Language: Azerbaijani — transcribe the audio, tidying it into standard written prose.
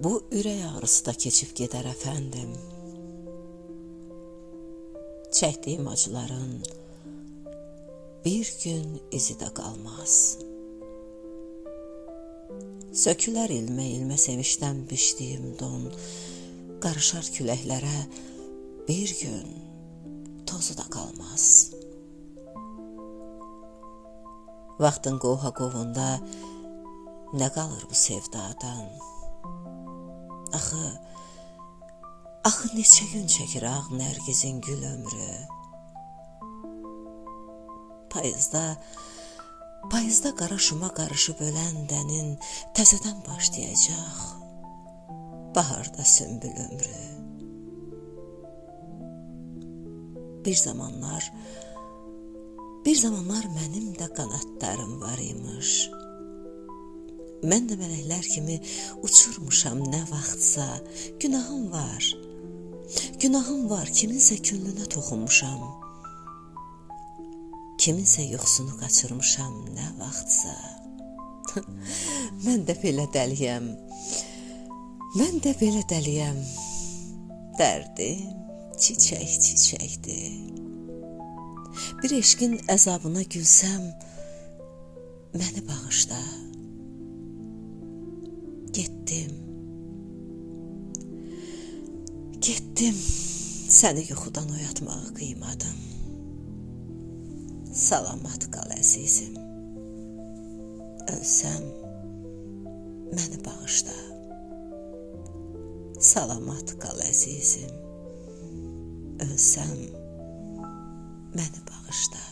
Bu ürək ağrısı da keçib gedər əfəndim. Çəkdiyim acıların bir gün izi də qalmaz. Sökülər ilmə-ilmə sevinçdən biçdiyim don, qarışar küləklərə bir gün tozu da qalmaz. Vaxtın qoha-qovunda nə qalır bu sevdadan? Axı neçə gün çəkir ağ nərgizin gül ömrü. Payızda qara şuma qarışıb ölən dənin təzədən başlayacaq. Baharda sümbül ömrü. Bir zamanlar mənim də qanadlarım var imiş. Mən də mələklər kimi uçurmuşam nə vaxtsa. Günahım var, kiminsə könlünə toxunmuşam. Kiminsə yuxusunu qaçırmışam nə vaxtsa. Mən də belə dəliyəm. Dərdim çiçəkdir. Bir eşqin əzabına gülsəm, məni bağışla. Getdim, səni yuxudan oyatmağa qıymadım. Salamat qal əzizim. Ölsəm, məni bağışla. Salamat qal əzizim. Ölsəm, məni bağışla.